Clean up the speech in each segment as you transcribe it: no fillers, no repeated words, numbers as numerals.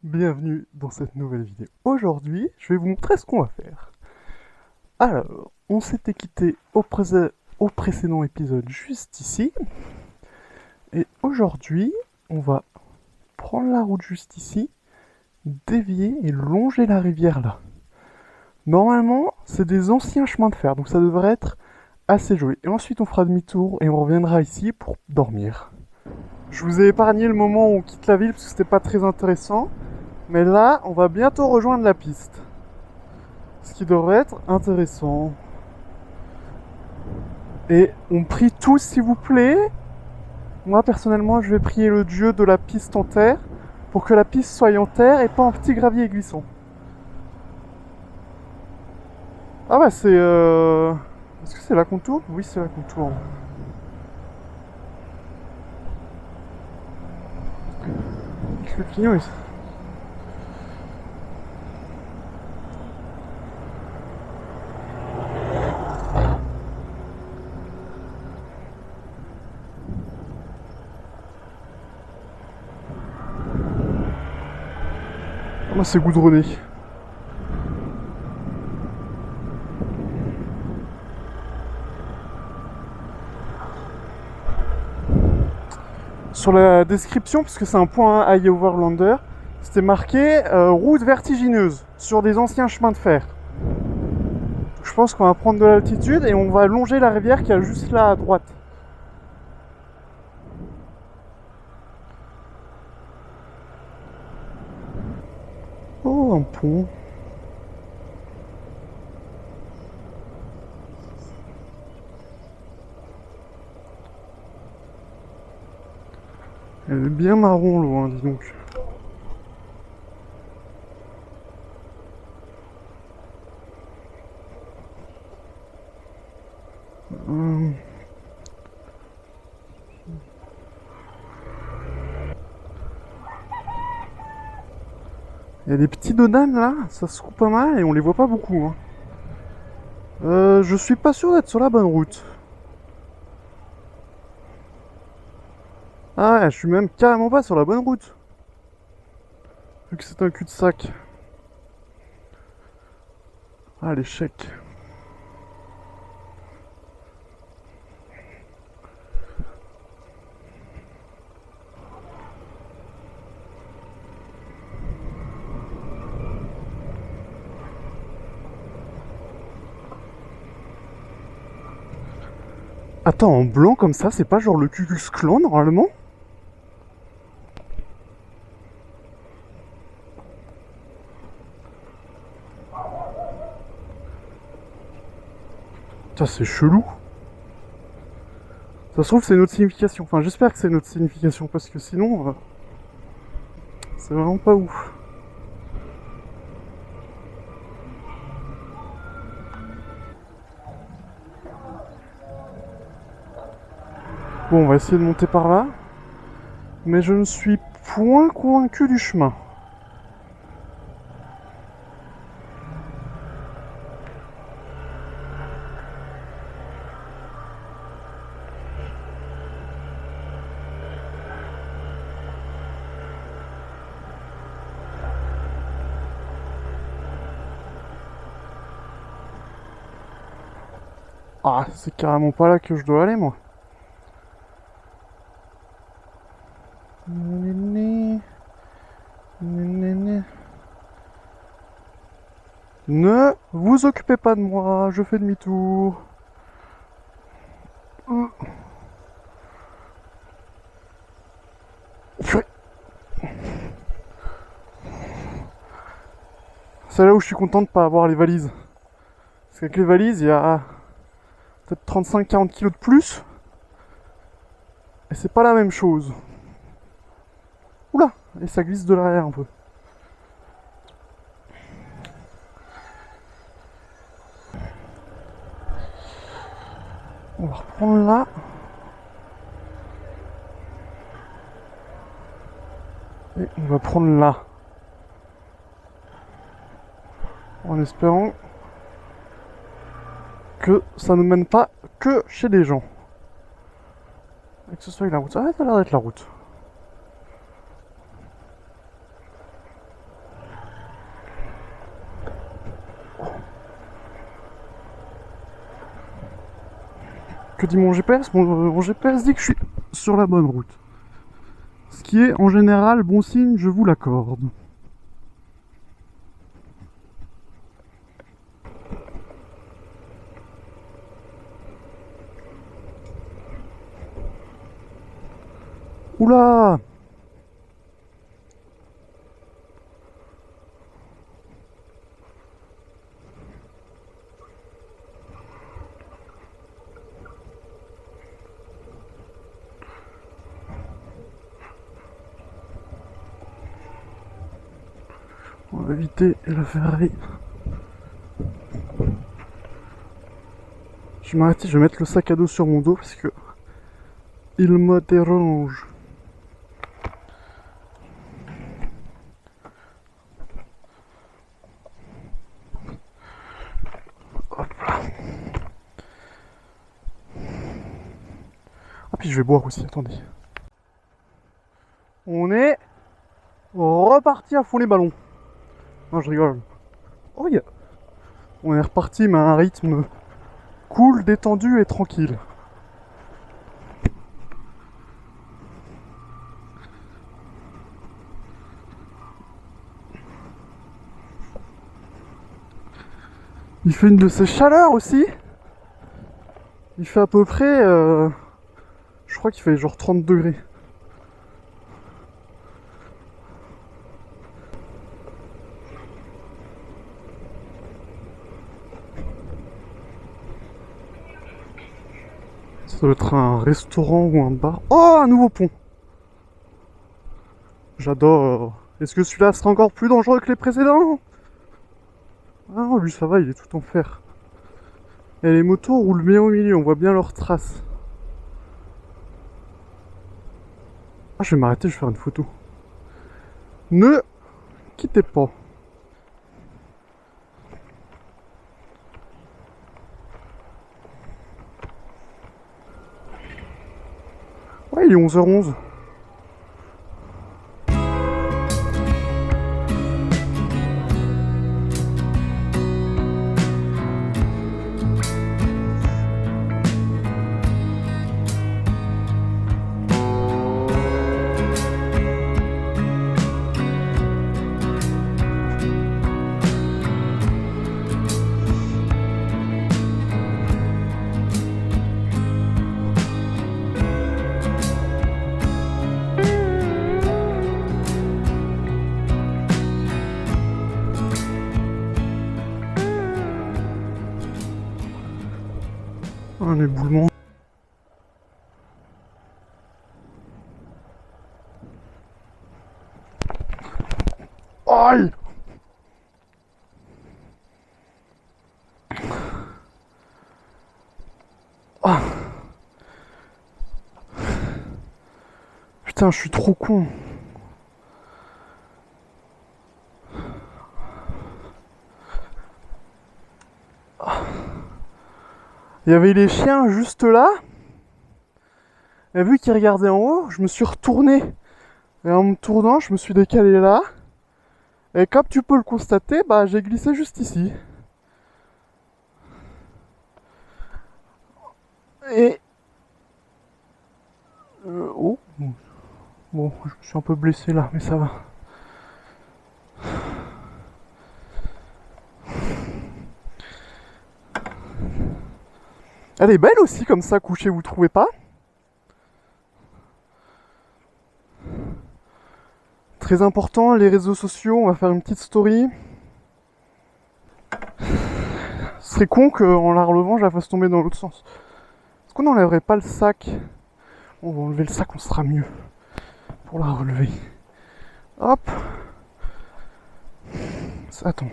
Bienvenue dans cette nouvelle vidéo. Aujourd'hui, je vais vous montrer ce qu'on va faire. Alors, on s'était quitté au précédent épisode juste ici. Et aujourd'hui, on va prendre la route juste ici, dévier et longer la rivière là. Normalement, c'est des anciens chemins de fer, donc ça devrait être assez joli. Et ensuite, on fera demi-tour et on reviendra ici pour dormir. Je vous ai épargné le moment où on quitte la ville parce que c'était pas très intéressant. Mais là, on va bientôt rejoindre la piste. Ce qui devrait être intéressant. Et on prie tous, s'il vous plaît. Moi, personnellement, je vais prier le dieu de la piste en terre pour que la piste soit en terre et pas en petit gravier glissant. Ah bah c'est... Est-ce que c'est là qu'on tourne? Oui, c'est là qu'on tourne. Le client ici. Ah bah c'est goudronné. Sur la description, parce que c'est un point High Overlander, c'était marqué route vertigineuse sur des anciens chemins de fer. Je pense qu'on va prendre de l'altitude et on va longer la rivière qui est juste là à droite. Oh, un pont. Elle est bien marron loin, dis donc. Hum. Il y a des petits dodanes là, ça se coupe pas mal et on les voit pas beaucoup. Hein. Je suis pas sûr d'être sur la bonne route. Ah ouais, je suis même carrément pas sur la bonne route. Vu que c'est un cul-de-sac. Ah, l'échec. Attends, en blanc comme ça, c'est pas genre le Ku Klux Klan normalement? Putain, c'est chelou. Ça se trouve, c'est une autre signification. Enfin, j'espère que c'est une autre signification parce que sinon, c'est vraiment pas ouf. Bon, on va essayer de monter par là. Mais je ne suis point convaincu du chemin. Ah, c'est carrément pas là que je dois aller, moi. Ne vous occupez pas de moi, je fais demi-tour. C'est là où je suis content de pas avoir les valises. Parce qu'avec les valises, il y a peut-être 35-40 kilos de plus. Et c'est pas la même chose. Oula, et ça glisse de l'arrière un peu. On va reprendre là. Et on va prendre là. En espérant que ça ne mène pas que chez les gens. Et que ce soit la route. Ah, ça a l'air d'être la route. Que dit mon GPS? Mon GPS dit que je suis sur la bonne route. Ce qui est en général bon signe, je vous l'accorde. Oula! On va éviter la Ferrari. Je vais m'arrêter, je vais mettre le sac à dos sur mon dos parce que il me dérange. Hop là. Ah puis je vais boire aussi, attendez. On est reparti à fond les ballons. Non, je rigole. Oh, yeah. On est reparti mais à un rythme cool, détendu et tranquille. Il fait une de ces chaleurs aussi. Il fait à peu près... je crois qu'il fait genre 30 degrés. Ça doit être un restaurant ou un bar. Oh, un nouveau pont. J'adore. Est-ce que celui-là sera encore plus dangereux que les précédents? Ah non, lui ça va, il est tout en fer. Et les motos roulent bien au milieu, on voit bien leurs traces. Ah, je vais m'arrêter, je vais faire une photo. Ne quittez pas. Ouais, il est 11h11. Un éboulement. Aïe! Ah. Putain, je suis trop con. Il y avait les chiens juste là. Et vu qu'ils regardaient en haut, je me suis retourné. Et en me tournant, je me suis décalé là. Et comme tu peux le constater, bah j'ai glissé juste ici. Et... oh. Bon, je suis un peu blessé là, mais ça va. Elle est belle aussi comme ça, couchée, vous trouvez pas? Très important, les réseaux sociaux, on va faire une petite story. Ce serait con qu'en la relevant, je la fasse tomber dans l'autre sens. Est-ce qu'on n'enlèverait pas le sac? On va enlever le sac, on sera mieux pour la relever. Hop. Attends.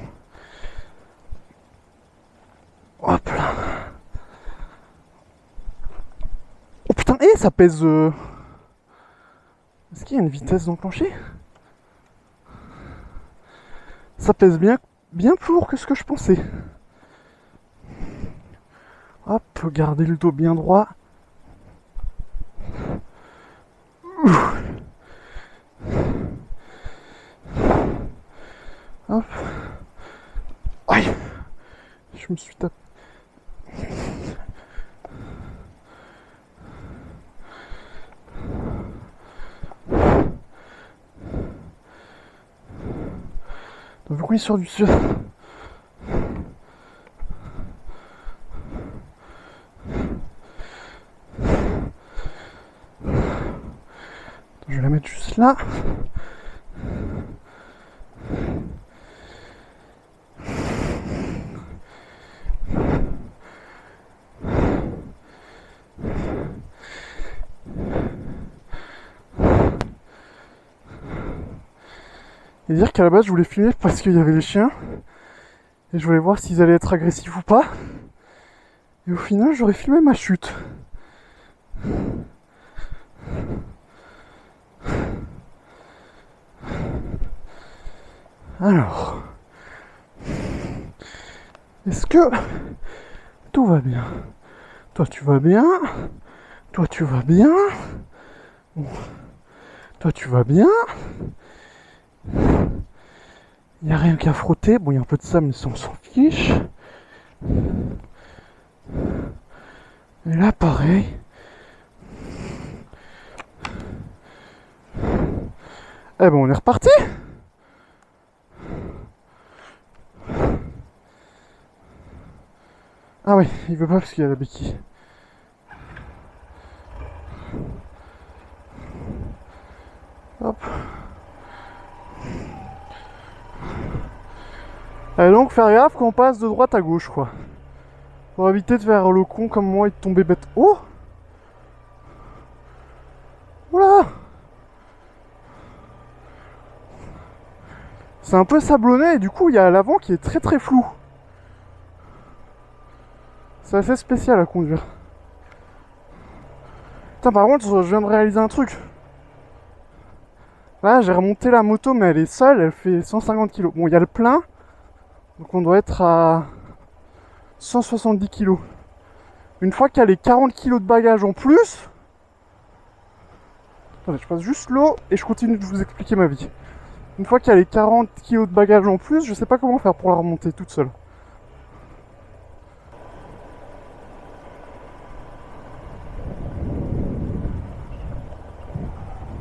Hop là. Oh putain, et ça pèse... Est-ce qu'il y a une vitesse d'enclencher? Ça pèse bien plus lourd que ce que je pensais. Hop, gardez le dos bien droit. Hop. Aïe. Je me suis tapé. Vu qu'on est sur du sud. Je vais la mettre juste là. Et dire qu'à la base je voulais filmer parce qu'il y avait les chiens et je voulais voir s'ils allaient être agressifs ou pas. Et au final j'aurais filmé ma chute. Alors, est-ce que tout va bien? Toi tu vas bien? Toi tu vas bien? Bon. Toi tu vas bien? Il n'y a rien qu'à frotter. Bon, il y a un peu de sable, mais ça on s'en fiche. Et là pareil. Eh ben on est reparti. Ah oui, il veut pas parce qu'il y a la béquille. Hop. Et donc faire gaffe qu'on passe de droite à gauche quoi. Pour éviter de faire le con comme moi et de tomber bête. Oh! Oula! C'est un peu sablonné et du coup il y a l'avant qui est très très flou. C'est assez spécial à conduire. Putain, par contre je viens de réaliser un truc. Là j'ai remonté la moto mais elle est seule, elle fait 150 kg. Bon il y a le plein. Donc on doit être à 170 kg. Une fois qu'il y a les 40 kg de bagages en plus... Attendez, je passe juste l'eau et je continue de vous expliquer ma vie. Une fois qu'il y a les 40 kg de bagages en plus, je sais pas comment faire pour la remonter toute seule.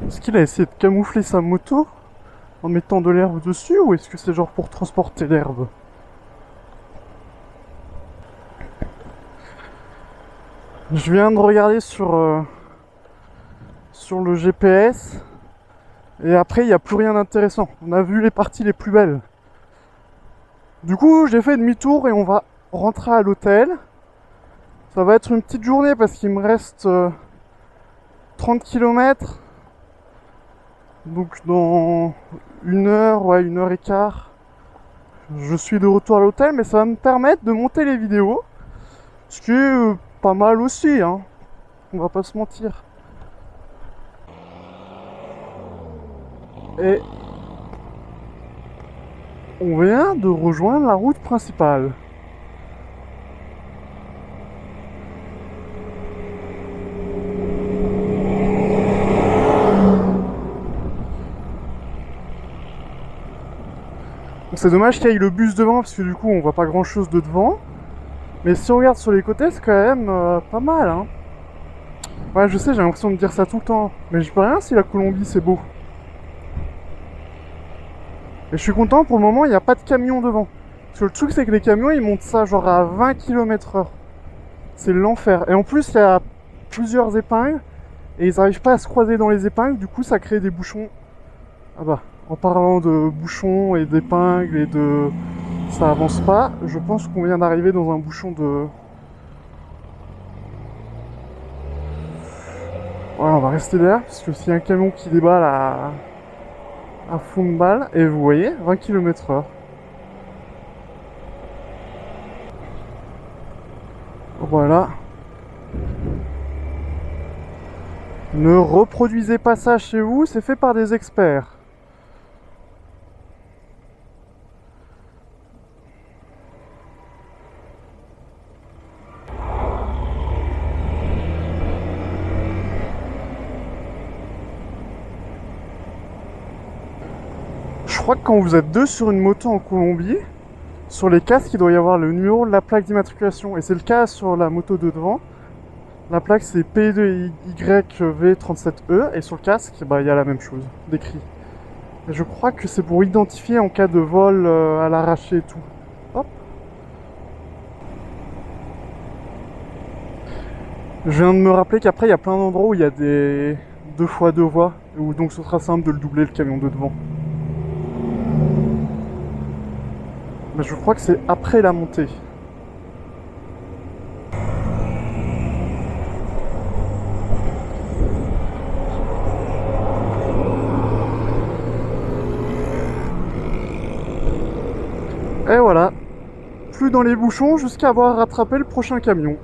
Est-ce qu'il a essayé de camoufler sa moto en mettant de l'herbe dessus ou est-ce que c'est genre pour transporter l'herbe? Je viens de regarder sur le GPS et après il n'y a plus rien d'intéressant. On a vu les parties les plus belles. Du coup j'ai fait demi-tour et on va rentrer à l'hôtel. Ça va être une petite journée parce qu'il me reste 30 km. Donc dans 1 heure, ouais 1 heure et quart, je suis de retour à l'hôtel, mais ça va me permettre de monter les vidéos. Ce qui est pas mal aussi, hein. On va pas se mentir. Et on vient de rejoindre la route principale. C'est dommage qu'il y ait le bus devant parce que du coup on voit pas grand chose de devant. Mais si on regarde sur les côtés, c'est quand même pas mal, hein. Ouais, je sais, j'ai l'impression de dire ça tout le temps. Mais je peux rien si la Colombie c'est beau. Et je suis content, pour le moment, il n'y a pas de camion devant. Parce que le truc, c'est que les camions, ils montent ça genre à 20 km/h. C'est l'enfer. Et en plus, il y a plusieurs épingles. Et ils n'arrivent pas à se croiser dans les épingles. Du coup, ça crée des bouchons. Ah bah, en parlant de bouchons et d'épingles et de... Ça avance pas. Je pense qu'on vient d'arriver dans un bouchon de... Ouais, on va rester derrière. Parce que s'il y a un camion qui déballe à fond de balle, et vous voyez, 20 km/h. Voilà. Ne reproduisez pas ça chez vous, c'est fait par des experts. Je crois que quand vous êtes deux sur une moto en Colombie, sur les casques, il doit y avoir le numéro de la plaque d'immatriculation. Et c'est le cas sur la moto de devant. La plaque c'est P2YV37E et sur le casque, bah, il y a la même chose, décrit. Je crois que c'est pour identifier en cas de vol à l'arraché et tout. Hop. Je viens de me rappeler qu'après il y a plein d'endroits où il y a des 2x2 voies, où donc ce sera simple de le doubler le camion de devant. Mais je crois que c'est après la montée. Et voilà, plus dans les bouchons jusqu'à avoir rattrapé le prochain camion.